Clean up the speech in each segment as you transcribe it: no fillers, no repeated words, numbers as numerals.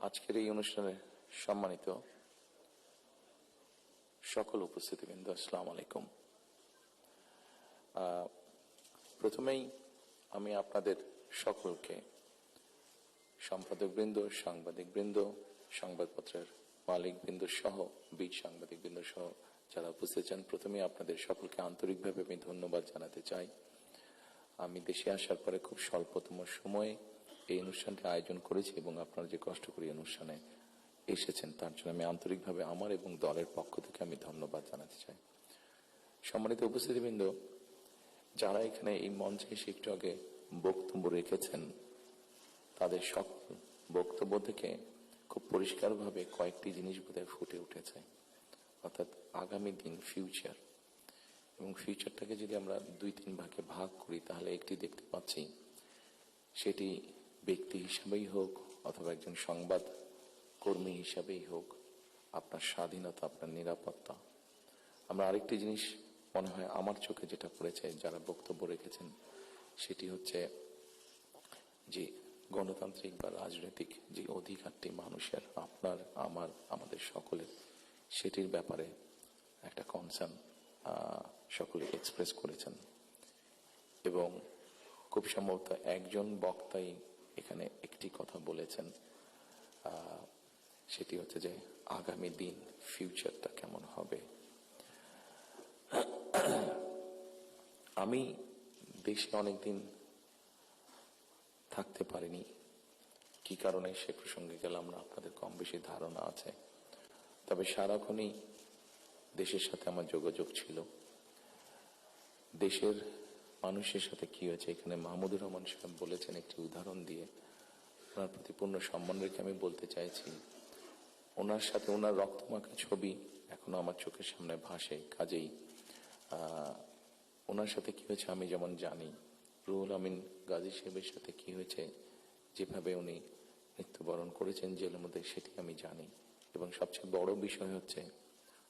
আজকের এই অনুষ্ঠানে সম্মানিত সকল উপস্থিতিবৃন্দ, আসসালামু আলাইকুম। প্রথমেই আমি আপনাদের সকলকে, সম্পাদকবৃন্দ, সাংবাদিকবৃন্দ, সংবাদপত্রের মালিকবৃন্দ সহ বীর সাংবাদিকবৃন্দ সহ যারা উপস্থিত আছেন, প্রথমেই আপনাদের সকলকে আন্তরিকভাবে আমি ধন্যবাদ জানাতে চাই। আমি দেশে আসার পরে খুব স্বল্পতম সময়ে এই অনুষ্ঠানটি আয়োজন করেছি এবং আপনারা যে কষ্ট করে অনুষ্ঠানে এসেছেন তার জন্য আমি আন্তরিকভাবে আমার এবং দলের পক্ষ থেকে আমি ধন্যবাদ জানাতে চাই। সম্মানিত উপস্থিতিবৃন্দ, যারা এখানে এই মঞ্চে এসে একটু আগে বক্তব্য রেখেছেন, তাদের সকল বক্তব্য থেকে খুব পরিষ্কারভাবে কয়েকটি জিনিস বোধহয় ফুটে উঠেছে, অর্থাৎ আগামী দিন, ফিউচার। এবং ফিউচারটাকে যদি আমরা 2-3 ভাগে ভাগ করি তাহলে একটি দেখতে পাচ্ছি, সেটি ব্যক্তি হিসাবেই হোক অথবা একজন সংবাদ কর্মী হিসাবেই হোক, আপনার স্বাধীনতা, আপনার নিরাপত্তা। আমরা আরেকটি জিনিস মনে হয় আমার চোখে যেটা পড়েছে যারা বক্তব্য রেখেছেন, সেটি হচ্ছে যে গণতান্ত্রিক বা রাজনৈতিক যে অধিকারটি মানুষের, আপনার, আমার, আমাদের সকলের, সেটির ব্যাপারে একটা কনসার্ন সকলে এক্সপ্রেস করেছেন। এবং খুব সম্ভবত একজন বক্তাই এখানে একটি কথা বলেছেন, সেটি হচ্ছে যে আগামী দিন, ফিউচারটা কেমন হবে। আমি দেশে অনেকদিন থাকতে পারিনি, কি কারণে সে প্রসঙ্গে গেলাম না, আপনাদের কম বেশি ধারণা আছে। তবে সারাক্ষণই দেশের সাথে আমার যোগাযোগ ছিল। দেশের মানুষের সাথে কি হয়েছে, এখানে মাহমুদুর রহমান সাহেব বলেছেন একটি উদাহরণ দিয়ে, ওনার প্রতি পূর্ণ সম্মান রেখে আমি বলতে চাইছি, ওনার সাথে ওনার রক্তমাখা ছবি এখনো আমার চোখের সামনে ভাসে। কাজেই ওনার সাথে কি হয়েছে আমি যেমন জানি, রুহুল আমিন গাজী সাহেবের সাথে কি হয়েছে, যেভাবে উনি মৃত্যুবরণ করেছেন জেলের মধ্যে, সেটি আমি জানি। এবং সবচেয়ে বড় বিষয় হচ্ছে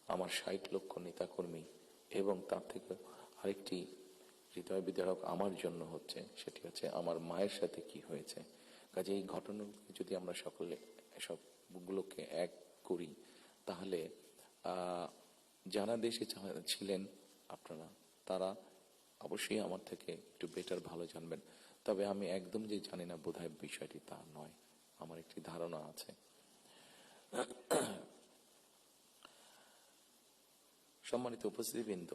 আমার 60 লক্ষ নেতাকর্মী, এবং তার থেকে আরেকটি হৃদয় বিদারক আমার জন্য হচ্ছে, সেটি হচ্ছে আমার মায়ের সাথে কি হয়েছে। কাজে এই ঘটনাগুলো যদি আমরা সকলে এসবগুলোকে এক করি, তাহলে যারা দেশে ছিলেন আপনারা, তারা অবশ্যই আমার থেকে একটু বেটার ভালো জানবেন। তবে আমি একদম যে জানি না বোধহয় বিষয়টি তা নয়, আমার একটি ধারণা আছে। সম্মানিত উপস্থিতিবৃন্দ,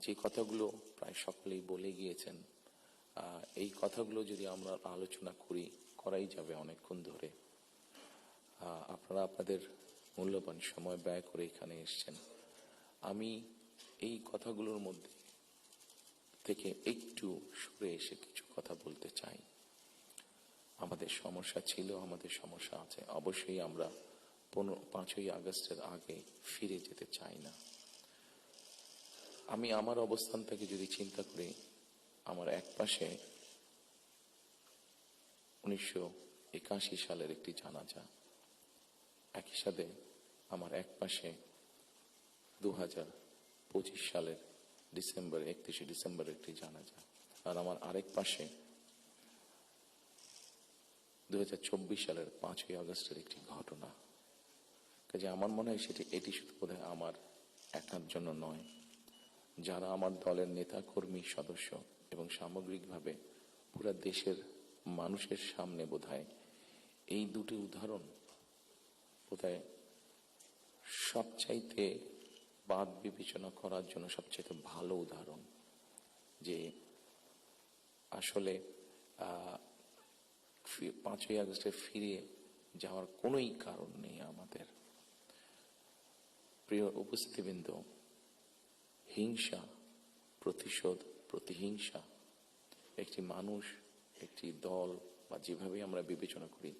যে কথাগুলো প্রায় সকলেই বলে গিয়েছেন, এই কথাগুলো যদি আমরা আলোচনা করাই যাবে অনেকক্ষণ ধরে। আপনারা আপনাদের মূল্যবান সময় ব্যয় করে এখানে এসেছেন। আমি এই কথাগুলোর মধ্যে থেকে একটু সরে এসে কিছু কথা বলতে চাই। আমাদের সমস্যা ছিল, আমাদের সমস্যা আছে। অবশ্যই আমরা 5ই আগস্টের আগে ফিরে যেতে চাই না। আমি আমার অবস্থান থেকে যদি চিন্তা করি, আমার এক পাশে 1981 সালের একটি জানাজা, একই সাথে আমার এক পাশে 2025 সালের 31 ডিসেম্বরের একটি জানাজা, আর আমার আরেক পাশে 2024 সালের 5ই আগস্টের একটি ঘটনা। কাজে আমার মনে হয় এটি শুধু বোধহয় আমার একার জন্য নয়, যারা আমার দলের নেতা কর্মী সদস্য এবং সামগ্রিকভাবে পুরো দেশের মানুষের সামনে বোধহয় এই দুটি উদাহরণ বোধহয় সবচাইতে বাদ বিবেচনা করার জন্য সবচাইতে ভালো উদাহরণ, যে আসলে 5ই আগস্টে ফিরে যাওয়ার কোনোই কারণ নেই আমাদের। প্রিয় উপস্থিতিবৃন্দ, হিংসা, প্রতিশোধ, প্রতিহিংসা একটি মানুষ, একটি দল বা যেভাবে আমরা বিবেচনা করি,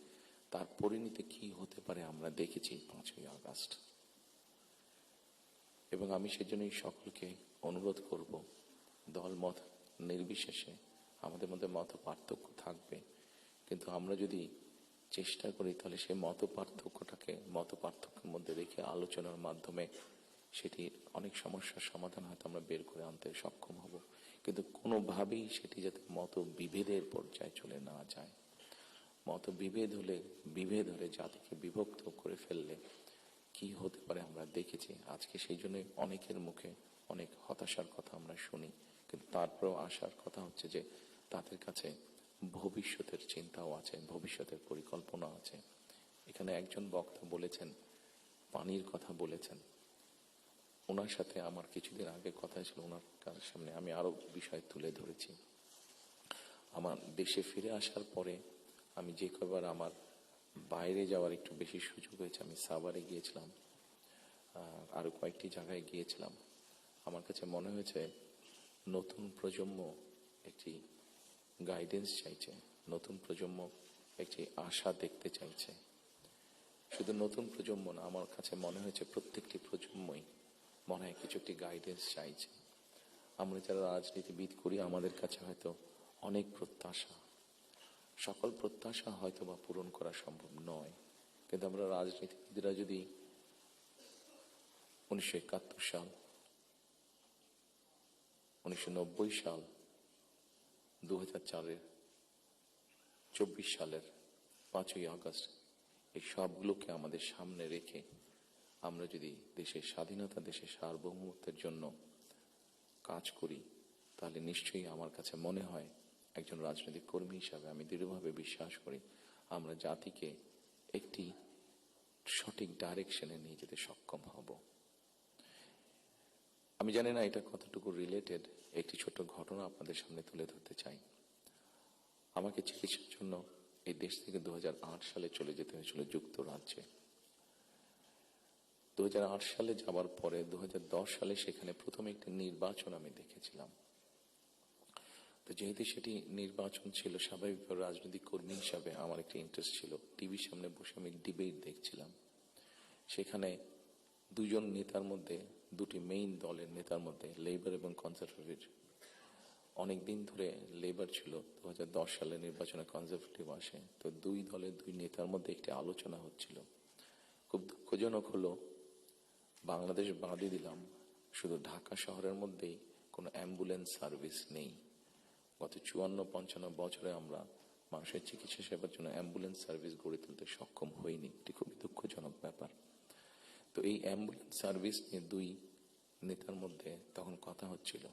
তার পরিণতি কি হতে পারে আমরা দেখেছি 5ই আগস্ট। এবং আমি সেজন্যই সকলকে অনুরোধ করব, দল মত নির্বিশেষে আমাদের মধ্যে মত পার্থক্য থাকবে, কিন্তু আমরা যদি চেষ্টা করি তাহলে সেই মত পার্থক্যের মধ্যে রেখে আলোচনার মাধ্যমে সেটি অনেক সমস্যার সমাধান হয়তো আমরা বের করে আনতে সক্ষম হব। কিন্তু কোনোভাবেই সেটি যাতে মত বিভেদের পর্যায়ে চলে না যায়। বিভেদ হলে জাতিকে বিভক্ত করে ফেললে কি হতে পারে আমরা দেখেছি। আজকে সেই জন্য অনেকের মুখে অনেক হতাশার কথা আমরা শুনি, কিন্তু তারপরেও আশার কথা হচ্ছে যে তাদের কাছে ভবিষ্যতের চিন্তাও আছে, ভবিষ্যতের পরিকল্পনা আছে। এখানে একজন বক্তা বলেছেন, পানির কথা বলেছেন, ওনার সাথে আমার কিছুদিন আগে কথা ছিল, ওনার সামনে আমি আরো বিষয় তুলে ধরেছি। আমার দেশে ফিরে আসার পরে আমি যে কবার আমার বাইরে যাওয়ার একটু বেশি সুযোগ হয়েছে, আমি সাভারে গিয়েছিলাম, আরো কয়েকটি জায়গায় গিয়েছিলাম। আমার কাছে মনে হয়েছে নতুন প্রজন্ম একটি গাইডেন্স চাইছে, নতুন প্রজন্ম একটি আশা দেখতে চাইছে। শুধু নতুন প্রজন্ম না, আমার কাছে মনে হয়েছে প্রত্যেকটি প্রজন্মই মনে হয় কিছু একটি গাইডেন্স চাইছে। আমরা যারা রাজনীতিবিদ করি আমাদের কাছে হয়তো অনেক প্রত্যাশা, সকল প্রত্যাশা হয়তো বা পূরণ করা সম্ভব নয়, কিন্তু আমরা রাজনীতিবিদরা যদি 1971 সাল, 1990 সাল, 2004-এর 24 সালের 5ই আগস্ট এই সবগুলোকে আমাদের সামনে রেখে আমরা যদি দেশের স্বাধীনতা, দেশের সার্বভৌমত্বের জন্য কাজ করি, তাহলে নিশ্চয়ই আমার কাছে মনে হয় একজন রাজনৈতিক কর্মী হিসাবে আমি দৃঢ়ভাবে বিশ্বাস করি আমরা জাতিকে একটি সঠিক ডাইরেকশনে নিয়ে যেতে সক্ষম হব। আমি জানি না এটা কতটুকু রিলেটেড, একটি ছোট ঘটনা আপনাদের সামনে তুলে ধরতে চাই। আমাকে চিকিৎসার জন্য এই দেশ থেকে 2008 সালে চলে যেতে হয়েছিল যুক্তরাজ্যে। 2008 সালে যাবার পরে 2010 সালে সেখানে প্রথমে একটি নির্বাচন আমি দেখেছিলাম। তো যেহেতু সেটি নির্বাচন ছিল, স্বাভাবিকভাবে রাজনৈতিক কর্মী হিসাবে আমার একটি ইন্টারেস্ট ছিল। টিভির সামনে বসে আমি ডিবেট দেখছিলাম। সেখানে দুজন নেতার মধ্যে, দুটি মেইন দলের নেতার মধ্যে, লেবার এবং কনজারভেটিভ, অনেকদিন ধরে লেবার ছিল, 2010 সালে নির্বাচনে কনজারভেটিভ আসে। তো দুই দলের দুই নেতার মধ্যে একটি আলোচনা হচ্ছিল। খুব দুঃখজনক হলো, বাংলাদেশ বাদই দিলাম, শুধু ঢাকা শহরের মধ্যেই কোনো অ্যাম্বুলেন্স সার্ভিস নেই। গত 54-55 বছরে আমরা মানুষের চিকিৎসা সেবার জন্য অ্যাম্বুলেন্স সার্ভিস গড়ে তুলতে সক্ষম হইনি। এটি খুবই দুঃখজনক ব্যাপার। তো এই অ্যাম্বুলেন্স সার্ভিস নিয়ে দুই নেতার মধ্যে তখন কথা হচ্ছিল।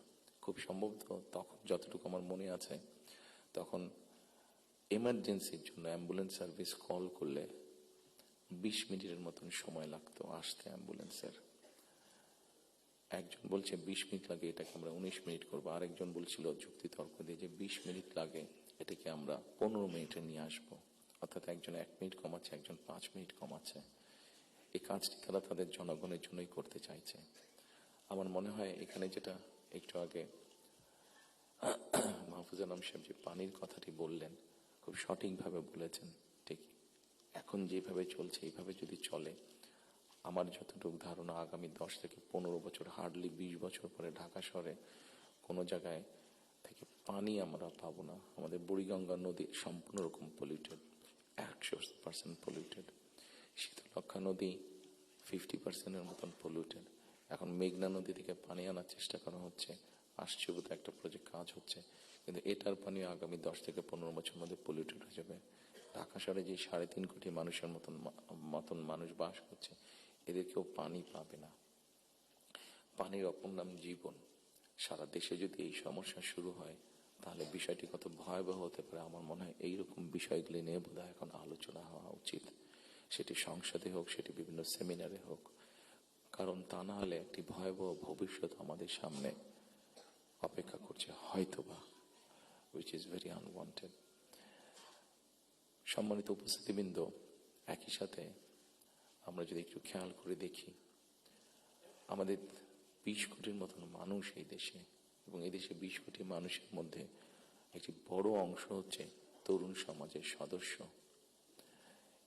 খুব সম্ভবত তখন যতটুকু আমার মনে আছে, তখন এমার্জেন্সির জন্য অ্যাম্বুলেন্স সার্ভিস কল করলে 20 মিনিটের মতন সময় লাগতো আসতে অ্যাম্বুলেন্সের। একজন বলছে 20 মিনিট লাগে, এটাকে আমরা 19 মিনিট করবো। আরেকজন বলছিল যুক্তিতর্ক দিয়ে যে 20 মিনিট লাগে, এটাকে আমরা 15 মিনিটে নিয়ে আসবো। অর্থাৎ একজন 1 মিনিট কমাচ্ছে, একজন 5 মিনিট কমাচ্ছে। এই কাজটি তারা তাদের জনগণের জন্যই করতে চাইছে। আমার মনে হয় এখানে যেটা একটু আগে মাহফুজ আলম সাহেব যে পানির কথাটি বললেন, খুব সঠিকভাবে বলেছেন। ঠিক এখন যেভাবে চলছে, এইভাবে যদি চলে, আমার যতটুকু ধারণা আগামী 10 থেকে 15 বছর, হার্ডলি 20 বছর পরে ঢাকা শহরে কোনো জায়গায় থেকে পানি আমরা পাবো না। আমাদের বুড়িগঙ্গা নদী সম্পূর্ণ রকম পলিউটেড, 100% পলিউটেড। শীতলক্ষা নদী 50%-এর মতন পলিউটেড। এখন মেঘনা নদী থেকে পানি আনার চেষ্টা করা হচ্ছে, আসছে বোধহয় একটা প্রজেক্ট কাজ হচ্ছে, কিন্তু এটার পানি আগামী 10 থেকে 15 বছরের মধ্যে পলিউটেড হয়ে যাবে। ঢাকা শহরে যে 3.5 কোটি মানুষের মতন মানুষ বাস করছে, এদের কেউ পানি পাবে না। পানির অপর নাম জীবন। সারা দেশে যদি এই সমস্যা শুরু হয়, তাহলে বিষয়টি কত ভয়াবহ হতে পারে। আমার মনে হয় এইরকম বিষয়গুলি নিয়ে বোধহয় এখন আলোচনা হওয়া উচিত, সেটি সংসদে হোক, সেটি বিভিন্ন সেমিনারে হোক। কারণ তা না হলে একটি ভয়াবহ ভবিষ্যৎ আমাদের সামনে অপেক্ষা করছে হয়তোবা, which is very unwanted. সম্মানিত উপস্থিতিবৃন্দ, একই সাথে আমরা যদি একটু খেয়াল করে দেখি, আমাদের 20 কোটির মতন মানুষ এই দেশে, এবং এই দেশে 20 কোটি মানুষের মধ্যে একটি বড় অংশ হচ্ছে তরুণ সমাজের সদস্য।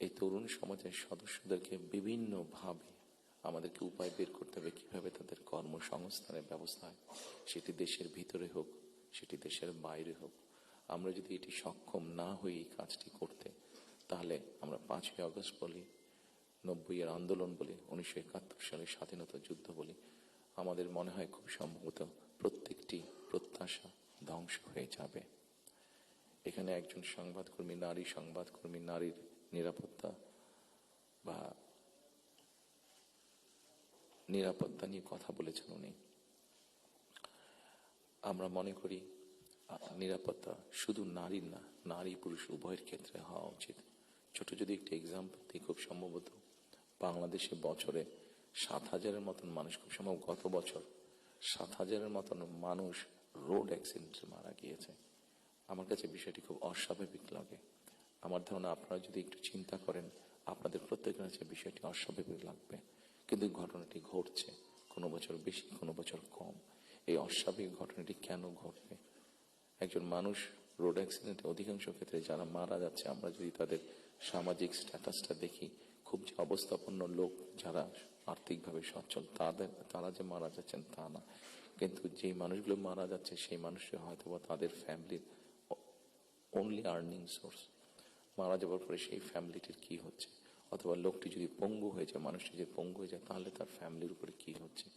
এই তরুণ সমাজের সদস্যদেরকে বিভিন্নভাবে আমাদেরকে উপায় বের করতে হবে কিভাবে তাদের কর্মসংস্থানের ব্যবস্থা হয়, সেটি দেশের ভিতরে হোক, সেটি দেশের বাইরে হোক। আমরা যদি এটি সক্ষম না হই এই কাজটি করতে, তাহলে আমরা 5ই আগস্ট বলি, 90-এর আন্দোলন বলি, 1971 সালের স্বাধীনতা যুদ্ধ বলি, আমাদের মনে হয় খুব সম্ভবত প্রত্যেকটি প্রত্যাশা ধ্বংস হয়ে যাবে। এখানে একজন সংবাদকর্মী, নারী সংবাদকর্মী, নারীর নিরাপত্তা বা নিরাপত্তা নিয়ে কথা বলেছেন উনি। আমরা মনে করি নিরাপত্তা শুধু নারীর না, নারী পুরুষ উভয়ের ক্ষেত্রে হওয়া উচিত। ছোট যদি একটি এক্সাম্পল দিই, খুব সম্ভবত বাংলাদেশে বছরে 7,000-এর মতন মানুষ, খুব সম্ভব গত বছর 7,000-এর মতন মানুষ রোড অ্যাক্সিডেন্টে মারা গিয়েছে। আমার কাছে বিষয়টি খুব অস্বাভাবিক লাগে। আমার ধারণা আপনারা যদি একটু চিন্তা করেন, আপনাদের প্রত্যেকের কাছে বিষয়টি অস্বাভাবিক লাগবে, কিন্তু ঘটনাটি ঘটছে, কোনো বছর বেশি, কোনো বছর কম। এই অস্বাভাবিক ঘটনাটি কেন ঘটবে? একজন মানুষ রোড অ্যাক্সিডেন্টে অধিকাংশ ক্ষেত্রে যারা মারা যাচ্ছে, আমরা যদি তাদের সামাজিক স্ট্যাটাসটা দেখি, খুব যে অবস্থাপন্ন লোক, যারা আর্থিকভাবে সচ্ছল, তারা যে মারা যাচ্ছেন তা না, কিন্তু যে মানুষগুলো মারা যাচ্ছে সেই মানুষরা হয়তো বা তাদের ফ্যামিলির অনলি আর্নিং সোর্স। মারা যাওয়ার পরে সেই ফ্যামিলিটির কি হচ্ছে, অথবা লোকটি যদি পঙ্গু হয়ে যায়, মানুষটি যদি পঙ্গু হয়ে যায়, তাহলে তার ফ্যামিলির উপরে কি হচ্ছে,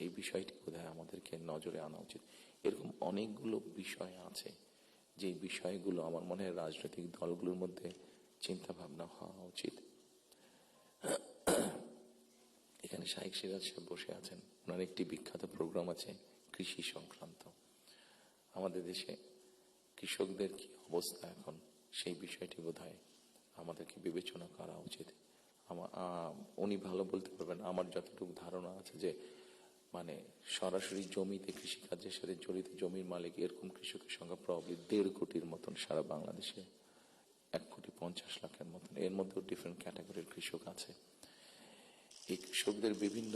এই বিষয়টি বোধহয় আমাদেরকে নজরে আনা উচিত। এরকম অনেকগুলো বিষয় আছে যে বিষয়গুলো আমার মনে হয় রাজনৈতিক দলগুলোর মধ্যে চিন্তা ভাবনা হওয়া উচিত। এখানে শাইখ সিরাজ সাহেব বসে আছেন, ওনার একটি বিখ্যাত প্রোগ্রাম আছে কৃষি সংক্রান্ত। আমাদের দেশে কৃষকদের কি অবস্থা এখন, সেই বিষয়টি বোধহয় আমাদেরকে বিবেচনা করা উচিত। উনি ভালো বলতে পারবেন। আমার যতটুকু ধারণা আছে যে মানে সরাসরি জমিতে কৃষিকাজের সাথে জড়িত জমির মালিক এরকম কৃষকের সংখ্যা প্রবাবলি 1.5 কোটির মতন সারা বাংলাদেশে, 1,50,00,000 মতন। এর মধ্যেও ডিফারেন্ট ক্যাটাগরির কৃষক আছে। এই কৃষকদের বিভিন্ন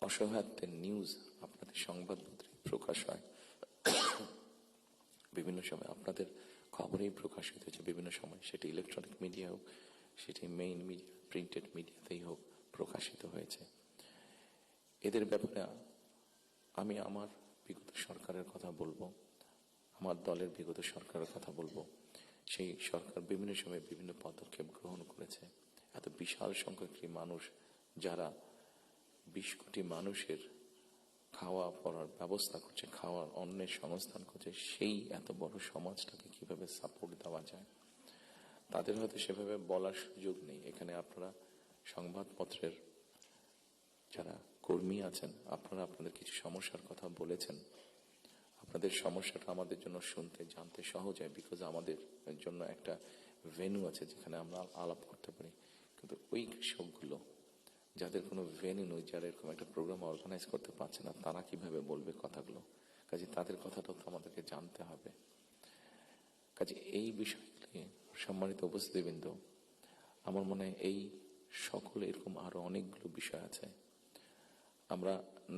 অসহায়ত্বের নিউজ আপনাদের সংবাদপত্রে প্রকাশ হয়, বিভিন্ন সময় আপনাদের খবরেই প্রকাশিত হয়েছে, বিভিন্ন সময় সেটি ইলেকট্রনিক মিডিয়া হোক, সেটি মেইন মিডিয়া প্রিন্টেড মিডিয়াতেই হোক, প্রকাশিত হয়েছে। এদের ব্যাপারে আমি আমার বিগত সরকারের কথা বলবো, আমার দলের বিগত সরকারের কথা বলবো। সেই সরকার বিভিন্ন সময় বিভিন্ন পদক্ষেপ গ্রহণ করেছে। এত বিশাল সংখ্যক মানুষ, যারা 20 কোটি মানুষের খাওয়া পড়ার ব্যবস্থা করছে, খাওয়ার অন্নের সংস্থান করছে, সেই এত বড় সমাজটাকে কিভাবে সাপোর্ট দেওয়া যায়, তাদের হয়তো সেভাবে বলার সুযোগ নেই। এখানে আপনারা সংবাদপত্রের যারা কর্মী আছেন, আপনারা আপনাদের কিছু সমস্যার কথা বলেছেন। আপনাদের সমস্যাটা আমাদের জন্য শুনতে জানতে সহজ হয়, বিকজ আমাদের জন্য একটা ভেন্যু আছে যেখানে আমরা আলাপ করতে পারি। কিন্তু ওই কৃষকগুলো যাদের কোনো ভেন্যু নেই, যারা এরকম একটা প্রোগ্রাম অর্গানাইজ করতে পারছে না, তারা কিভাবে বলবে কথাগুলো? কাজে তাদের কথাটাও তো আমাদেরকে জানতে হবে। কাজে এই বিষয়গুলি, সম্মানিত উপস্থিতিবৃন্দ, আমার মনে হয় এই সকল এরকম আরো অনেকগুলো বিষয় আছে। আমরা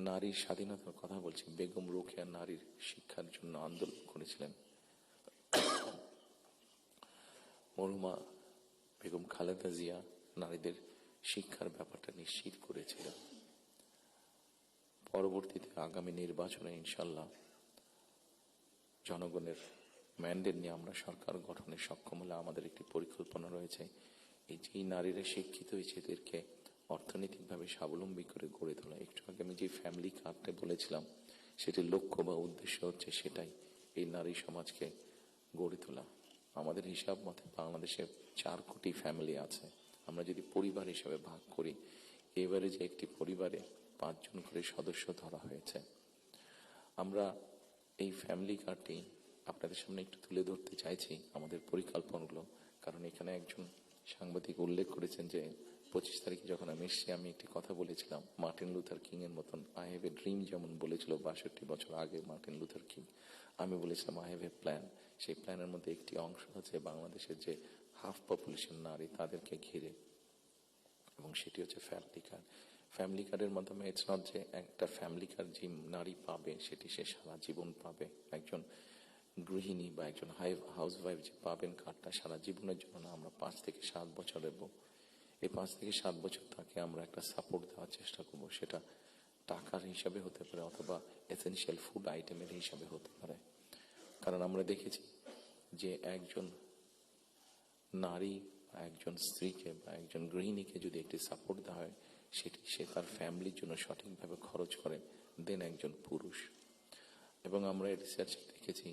নারীর স্বাধীনতার কথা বলছি। বেগম রোকেয়া নারীর শিক্ষার জন্য আন্দোলন করেছিলেন। মরহুমা বেগম খালেদা জিয়া নারীদের শিক্ষার ব্যাপারটা নিশ্চিত করেছিলেন। পরবর্তীতে আগামী নির্বাচনে ইনশাল্লাহ জনগণের ম্যান্ডেট নিয়ে আমরা সরকার গঠনে সক্ষম হলে আমাদের একটি পরিকল্পনা রয়েছে, এই যে নারীরা শিক্ষিত হয়েছে এদেরকে অর্থনৈতিকভাবে স্বাবলম্বী করে গড়ে তোলা। একটু আগে আমি যে ফ্যামিলি কার্ডটা বলেছিলাম, সেটির লক্ষ্য বা উদ্দেশ্য হচ্ছে সেটাই, এই নারী সমাজকে গড়ে তোলা। আমাদের হিসাব মতে বাংলাদেশে 4 কোটি ফ্যামিলি আছে। আমরা যদি পরিবার হিসাবে ভাগ করি, এবারে যে একটি পরিবারে 5 জন করে সদস্য ধরা হয়েছে। আমরা এই ফ্যামিলি কার্ডটি আপনাদের সামনে একটু তুলে ধরতে চাইছি, আমাদের পরিকল্পনাগুলো। কারণ এখানে একজন সাংবাদিক উল্লেখ করেছেন যে 25 তারিখে যখন আমি এসেছি, আমি একটি কথা বলেছিলাম মার্টিন লুথার কিং এর মতন, আই হ্যাভ এ ড্রিম, যেমন বলেছিল 62 বছর আগে মার্টিন লুথার কিং। আমি বলেছিলাম আই হ্যাভ এ প্ল্যান। সেই প্ল্যানের মধ্যে একটি অংশ হচ্ছে বাংলাদেশের যে হাফ পপুলেশন নারী, তাদেরকে ঘিরে, এবং সেটি হচ্ছে ফ্যামিলি কার্ড। ফ্যামিলি কার্ডের মাধ্যমে ইটস নট যে একটা ফ্যামিলি কার্ড যে নারী পাবে সেটি সে সারা জীবন পাবে। একজন গৃহিণী বা একজন হাউস ওয়াইফ যে পাবেন কার্ডটা সারা জীবনের জন্য না, আমরা 5 থেকে 7 বছর দেব। এই 5 থেকে 7 বছর তাকে আমরা একটা সাপোর্ট দেওয়ার চেষ্টা করব। সেটা টাকার হিসাবে হতে পারে, অথবা এসেনশিয়াল ফুড আইটেমের হিসাবে হতে পারে। কারণ আমরা দেখেছি যে একজন নারী বা একজন স্ত্রীকে বা একজন গৃহিণীকে যদি একটি সাপোর্ট দেওয়া হয়, সেটি সে তার ফ্যামিলির জন্য সঠিকভাবে খরচ করে দেন একজন পুরুষ। এবং আমরা রিসার্চে দেখেছি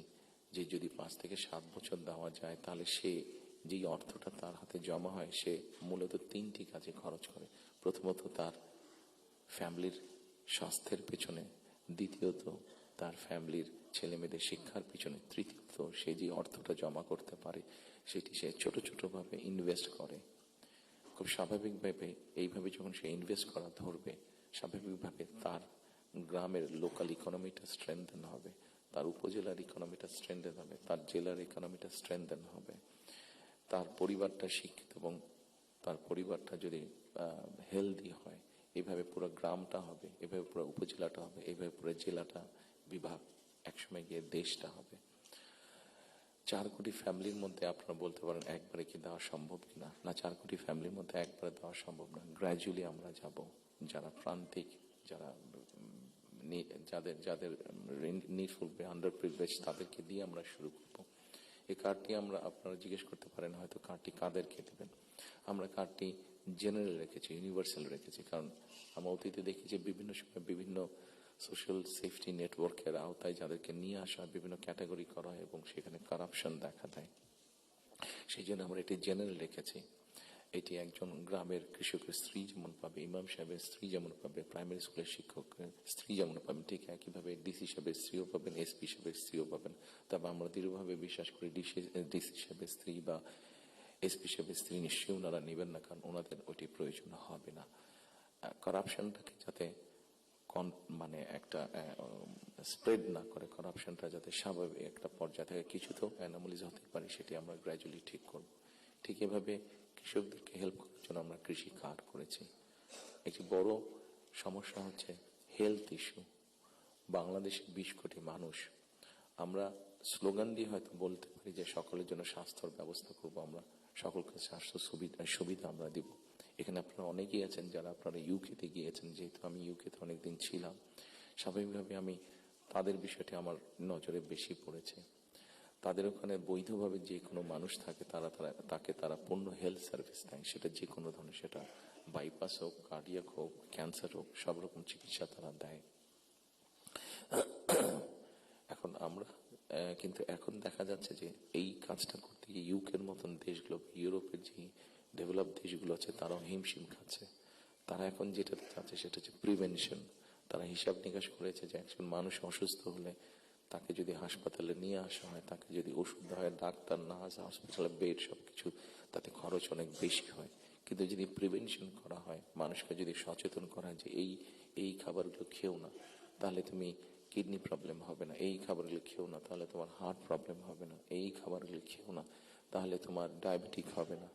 যে যদি 5 থেকে 7 বছর দেওয়া যায় তাহলে সে যেই অর্থটা তার হাতে জমা হয় সে মূলত 3টি কাজে খরচ করে। প্রথমত তার ফ্যামিলির স্বাস্থ্যের পেছনে, দ্বিতীয়ত তার ফ্যামিলির ছেলে মেয়েদের শিক্ষার পিছনে, তৃতীয়ত সে যে অর্থটা জমা করতে পারে সেটি সে ছোট ছোটভাবে ইনভেস্ট করে। খুব স্বাভাবিকভাবে এইভাবে যখন সে ইনভেস্ট করা ধরবে, স্বাভাবিকভাবে তার গ্রামের লোকাল ইকোনমিটা স্ট্রেংথেন হবে, তার উপজেলার ইকোনমিটা স্ট্রেংথেন হবে, তার জেলার ইকোনমিটা স্ট্রেংথেন হবে, তার পরিবারটা শিক্ষিত এবং তার পরিবারটা যদি হেলদি হয়, এইভাবে পুরো গ্রামটা হবে, এভাবে পুরো উপজেলাটা হবে, এইভাবে পুরো জেলাটা, বিভাগ, একসময় গিয়ে দেশটা হবে। 4 কোটি ফ্যামিলির মধ্যে আপনারা বলতে পারেন একবারে কি দেওয়া সম্ভব কিনা? না, 4 কোটি ফ্যামিলির মধ্যে একবারে দেওয়া সম্ভব না। গ্র্যাজুয়ালি আমরা যাব, যারা প্রান্তিক, যারা যাদের যাদের নিডফুল, আন্ডার প্রিভিলেজ, তাদেরকে দিয়ে আমরা শুরু করব। এই কার্ডটি আমরা, আপনারা জিজ্ঞেস করতে পারেন হয়তো কার্ডটি কাদেরকে দেবেন। আমরা কার্ডটি জেনারেল রেখেছি, ইউনিভার্সাল রেখেছি, কারণ আমরা অতীতে দেখি যে বিভিন্ন সময় বিভিন্ন সোশ্যাল সেফটি নেটওয়ার্কের আওতায় যাদেরকে নিয়ে আসা বিভিন্ন ক্যাটাগরি করা হয় এবং সেখানে কারাপশন দেখা দেয়। সেই জন্য আমরা এটি জেনারেল রেখেছি। এটি একজন গ্রামের কৃষকের স্ত্রী যেমন পাবে, ইমাম সাহেবের স্ত্রী যেমন পাবে, প্রাইমারি স্কুলের শিক্ষকের স্ত্রী যেমন পাবেন, ঠিক একইভাবে ডিসি সাহেবের স্ত্রীও পাবেন, এসপি সাহেবের স্ত্রীও পাবেন। তবে আমরা দৃঢ়ভাবে বিশ্বাস করি ডিসি সাহেবের স্ত্রী বা এসপি সাহেবের স্ত্রী নিশ্চয়ই ওনারা নেবেন না, কারণ ওনাদের ওটি প্রয়োজন হবে না। কারাপশনটাকে যাতে মানে একটা স্প্রেড না করে, কারাপশনটা যাতে স্বাভাবিক একটা পর্যায়ে থেকে, কিছু তো অ্যানোমালিজ হতে পারে, সেটি আমরা গ্র্যাজুয়ালি ঠিক করব। ঠিক এভাবে কৃষকদেরকে হেল্প করার জন্য আমরা কৃষি কার্ড করেছি। একটি বড় সমস্যা হচ্ছে হেলথ ইস্যু। বাংলাদেশে 20 কোটি মানুষ। আমরা স্লোগান দিয়ে হয়তো বলতে পারি যে সকলের জন্য স্বাস্থ্যের ব্যবস্থা করব, আমরা সকলকে স্বাস্থ্য সুবিধা আমরা দিব। এখানে আপনারা অনেকেই আছেন যারা আপনারা ইউকেতে গিয়েছেন, যেহেতু আমি ইউকেতে অনেকদিন ছিলাম, স্বাভাবিকভাবে আমি তাদের বিষয়টি আমার নজরে বেশি পড়েছে। তাদের ওখানে বৈধভাবে যে কোনো মানুষ থাকে তাকে তারা পূর্ণ হেলথ সার্ভিস দেয়, সেটা যে কোনো ধরনের, সেটা বাইপাস হোক, কার্ডিয়াক হোক, ক্যান্সার হোক, সব রকম চিকিৎসা তারা দেয়। এখন আমরা কিন্তু এখন দেখা যাচ্ছে যে এই কাজটা করতে গিয়ে ইউকের মতন দেশগুলো, ইউরোপের যে ডেভেলপ দেশগুলো আছে, তারাও হিমশিম খাচ্ছে। তারা এখন যেটা চাচ্ছে সেটা হচ্ছে প্রিভেনশন। তারা হিসাব নিকাশ করেছে যে একজন মানুষ অসুস্থ হলে তাকে যদি হাসপাতালে নিয়ে আসা হয়, তাকে যদি ওষুধ দেওয়া হয়, ডাক্তার, নার্স, হসপিটালে বেড, সবকিছু, তাতে খরচ অনেক বেশি হয়। কিন্তু যদি প্রিভেনশন করা হয়, মানুষকে যদি সচেতন করা হয় যে এই খাবারগুলো খেও না, তাহলে তুমি কিডনি প্রবলেম হবে না, এই খাবারগুলো খেও না তাহলে তোমার হার্ট প্রবলেম হবে না, এই খাবারগুলো খেও না তাহলে তোমার ডায়াবেটিক হবে না।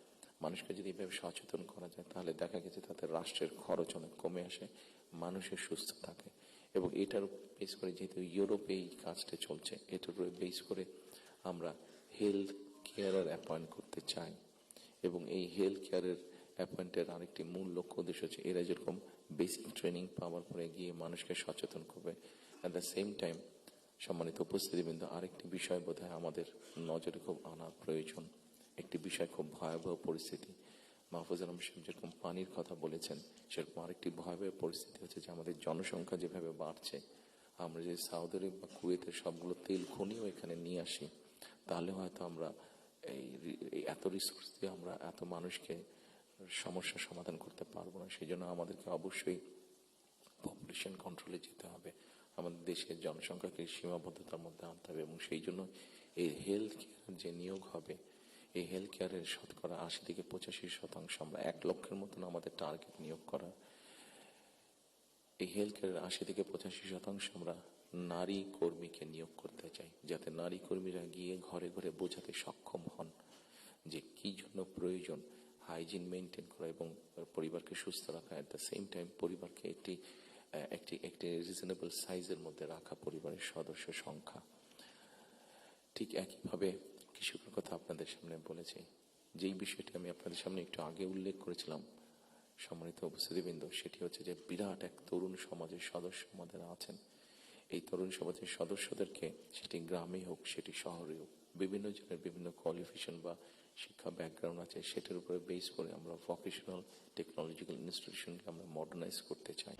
মানুষকে যদি এভাবে সচেতন করা যায় তাহলে দেখা গেছে তাতে রাষ্ট্রের খরচ অনেক কমে আসে, মানুষের সুস্থ থাকে। এবং এটার বেস করে, যেহেতু ইউরোপে এই কাজটা চলছে, এটার উপরে বেস করে আমরা হেলথ কেয়ারার অ্যাপয়েন্ট করতে চাই। এবং এই হেলথ কেয়ারের অ্যাপয়েন্টের আরেকটি মূল লক্ষ্য উদ্দেশ্য হচ্ছে এরা যেরকম বেসিক ট্রেনিং পাওয়ার পরে গিয়ে মানুষকে সচেতন করবে, অ্যাট দ্য সেম টাইম সম্মানিত উপস্থিতিবৃন্দ, আরেকটি বিষয় বোধহয় আমাদের নজরে খুব আনা প্রয়োজন। একটি বিষয়, খুব ভয়াবহ পরিস্থিতি। মাহফুজ আলম সাহেব যেরকম পানির কথা বলেছেন, সেরকম আরেকটি ভয়াবহ পরিস্থিতি হচ্ছে যে আমাদের জনসংখ্যা যেভাবে বাড়ছে, আমরা যদি সৌদি আরব বা কুয়েতের সবগুলো তেল খনিও এখানে নিয়ে আসি, তাহলে হয়তো আমরা এই এত রিসোর্স দিয়ে আমরা এত মানুষকে সমস্যার সমাধান করতে পারবো না। সেই জন্য আমাদেরকে অবশ্যই পপুলেশন কন্ট্রোলে যেতে হবে, আমাদের দেশের জনসংখ্যাকে সীমাবদ্ধতার মধ্যে আনতে হবে। এবং সেই জন্য এই হেলথ কেয়ার যে নিয়োগ হবে, এই হেলথ কেয়ারের শতকরা 80 থেকে 85% আমরা 1 লক্ষের মতন আমাদের টার্গেট নিয়োগ করা। এই হেলথ কেয়ারের 80 থেকে 85% আমরা নারী কর্মীকে নিয়োগ করতে চাই, যাতে নারী কর্মীরা গিয়ে ঘরে ঘরে বোঝাতে সক্ষম হন যে কি জন্য প্রয়োজন হাইজিন মেনটেন করা এবং পরিবারকে সুস্থ রাখা, এট দ্য সেম টাইম পরিবারকে একটি রিজনেবল সাইজের মধ্যে রাখা, পরিবারের সদস্য সংখ্যা। ঠিক একইভাবে কৃষকের কথা আপনাদের সামনে বলেছি, যেই বিষয়টি আমি আপনাদের সামনে একটু আগে উল্লেখ করেছিলাম সম্মানিত উপস্থিতিবৃন্দ, সেটি হচ্ছে যে বিরাট এক তরুণ সমাজের সদস্য আমাদের আছেন। এই তরুণ সমাজের সদস্যদেরকে, সেটি গ্রামে হোক সেটি শহরে হোক, বিভিন্ন জনের বিভিন্ন কোয়ালিফিকেশন বা শিক্ষা ব্যাকগ্রাউন্ড আছে, সেটার উপরে বেস করে আমরা ভোকেশনাল টেকনোলজিক্যাল ইনস্টিটিউশনকে আমরা মডার্নাইজ করতে চাই।